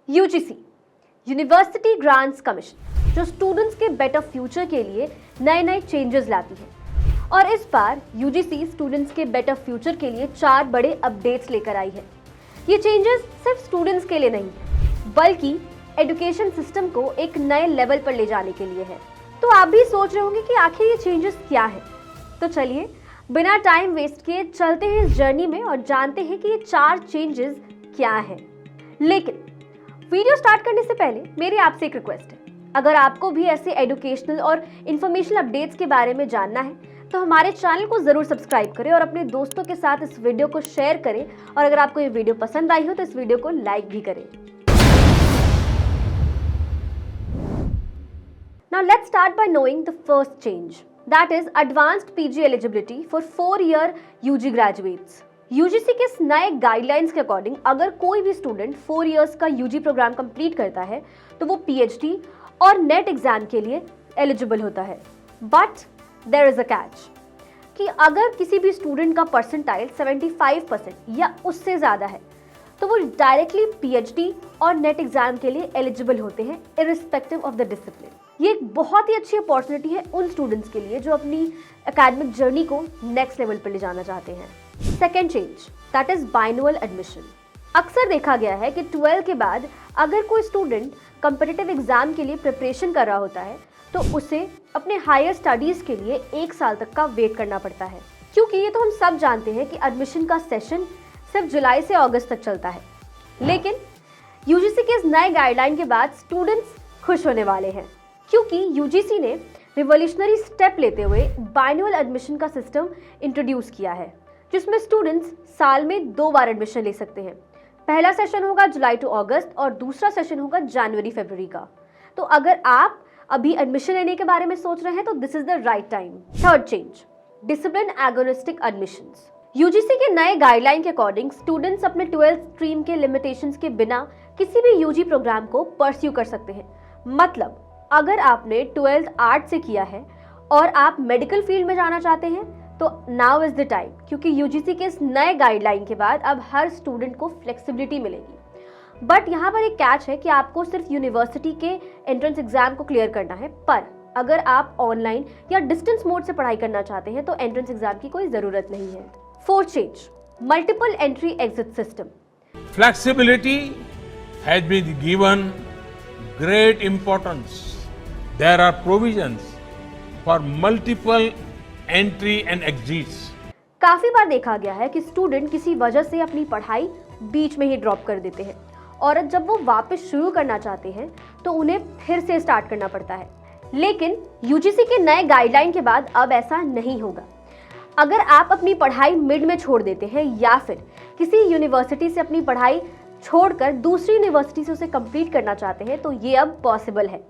UGC university grants commission जो students के better future के लिए नए नए चेंजेस लाती है और इस बार यूजीसी स्टूडेंट्स के बेटर फ्यूचर के लिए 4 बड़े अपडेट्स लेकर आई है। ये चेंजेस सिर्फ स्टूडेंट्स के लिए नहीं बल्कि एजुकेशन सिस्टम को एक नए लेवल पर ले जाने के लिए है। तो आप भी सोच रहे होंगे कि आखिर ये चेंजेस क्या है। तो चलिए बिना टाइम वेस्ट किए चलते हैं इस जर्नी में और जानते हैं कि ये 4 चेंजेस क्या है। लेकिन वीडियो स्टार्ट करने से पहले मेरी आपसे एक रिक्वेस्ट है, अगर आपको भी ऐसे एजुकेशनल और इन्फॉर्मेशनल अपडेट्स के बारे में जानना है तो हमारे चैनल को जरूर सब्सक्राइब करें और अपने दोस्तों के साथ इस वीडियो को शेयर करें और अगर आपको ये वीडियो पसंद आई हो तो इस वीडियो को लाइक भी करें। Now let's start by knowing the first change, that is advanced PG eligibility for 4-year UG graduates. UGC के इस नए गाइडलाइंस के अकॉर्डिंग अगर कोई भी स्टूडेंट 4 इयर्स का यूजी प्रोग्राम कंप्लीट करता है तो वो पीएचडी और नेट एग्जाम के लिए एलिजिबल होता है। But there is a catch कि अगर किसी भी स्टूडेंट का परसेंटाइल 75% या उससे ज़्यादा है तो वो डायरेक्टली पीएचडी और नेट एग्जाम के लिए एलिजिबल होते हैं इररिस्पेक्टिव ऑफ द डिसिप्लिन। ये एक बहुत ही अच्छी अपॉर्चुनिटी है उन स्टूडेंट्स के लिए जो अपनी एकेडमिक जर्नी को नेक्स्ट लेवल पर ले जाना चाहते हैं। Second change that is biannual admission. अक्सर देखा गया है कि 12 के बाद अगर कोई स्टूडेंट कॉम्पिटिटिव एग्जाम के लिए प्रिपरेशन कर रहा होता है तो उसे अपने हायर स्टडीज के लिए 1 साल तक का वेट करना पड़ता है, क्योंकि ये तो हम सब जानते हैं कि एडमिशन का सेशन सिर्फ जुलाई से अगस्त तक चलता है। लेकिन यूजीसी के इस नए गाइडलाइन के बाद स्टूडेंट्स खुश होने वाले हैं, क्योंकि यूजीसी ने रिवोल्यूशनरी स्टेप लेते हुए बाइनोअल एडमिशन का सिस्टम इंट्रोड्यूस किया है, जिसमें स्टूडेंट्स साल में 2 बार एडमिशन ले सकते हैं। पहला सेशन होगा जुलाई टू अगस्त और दूसरा सेशन होगा जनवरी फरवरी का। तो अगर आप अभी एडमिशन लेने के बारे में सोच रहे हैं तो this is the right time. Third change discipline agonistic admissions. UGC के नए गाइडलाइन के अकॉर्डिंग स्टूडेंट्स अपने 12th स्ट्रीम के लिमिटेशंस के बिना किसी भी यूजी प्रोग्राम को परस्यू कर सकते हैं। मतलब अगर आपने 12th आर्ट से किया है और आप मेडिकल फील्ड में जाना चाहते हैं तो नाउ इज द टाइम, क्योंकि यूजीसी के इस नए गाइडलाइन के बाद अब हर स्टूडेंट को फ्लेक्सिबिलिटी मिलेगी। बट यहाँ पर एक कैच है कि आपको सिर्फ यूनिवर्सिटी के एंट्रेंस एग्जाम को क्लियर करना है, पर अगर आप ऑनलाइन या डिस्टेंस मोड से पढ़ाई करना चाहते हैं तो एंट्रेंस एग्जाम की कोई जरूरत नहीं है। Fourth change multiple entry exit system. Flexibility has been given great importance. There are provisions for multiple entry and exits. काफी बार देखा गया है कि स्टूडेंट किसी वजह से अपनी पढ़ाई बीच में ही ड्रॉप कर देते हैं और जब वो वापस शुरू करना चाहते हैं तो उन्हें फिर से स्टार्ट करना पड़ता है। लेकिन यूजीसी के नए गाइडलाइन के बाद अब ऐसा नहीं होगा। अगर आप अपनी पढ़ाई मिड में छोड़ देते हैं या फिर किसी यूनिवर्सिटी से अपनी पढ़ाई छोड़कर दूसरी यूनिवर्सिटी से उसे कंप्लीट करना चाहते हैं तो ये अब पॉसिबल है,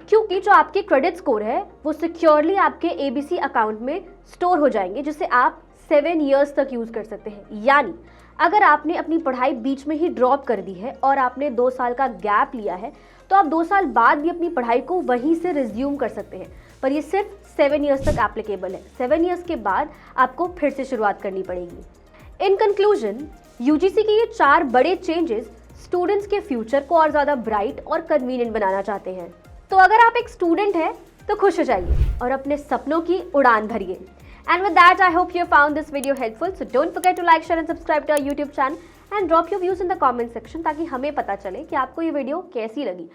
क्योंकि जो आपके क्रेडिट स्कोर है वो सिक्योरली आपके एबीसी अकाउंट में स्टोर हो जाएंगे, जिसे आप 7 इयर्स तक यूज कर सकते हैं। यानी अगर आपने अपनी पढ़ाई बीच में ही ड्रॉप कर दी है और आपने 2 साल का गैप लिया है तो आप 2 साल बाद भी अपनी पढ़ाई को वहीं से रिज्यूम कर सकते हैं, पर ये सिर्फ 7 इयर्स तक एप्लीकेबल है। 7 इयर्स के बाद आपको फिर से शुरुआत करनी पड़ेगी। इन कंक्लूजन यूजीसी के ये 4 बड़े चेंजेस स्टूडेंट्स के फ्यूचर को और ज़्यादा ब्राइट और कन्वीनियंट बनाना चाहते हैं। तो अगर आप एक स्टूडेंट हैं तो खुश हो जाइए और अपने सपनों की उड़ान भरिए। And with that, I hope you found this video helpful. So don't forget to like, share and subscribe to our YouTube channel and drop your views in the comment section ताकि हमें पता चले कि आपको ये वीडियो कैसी लगी।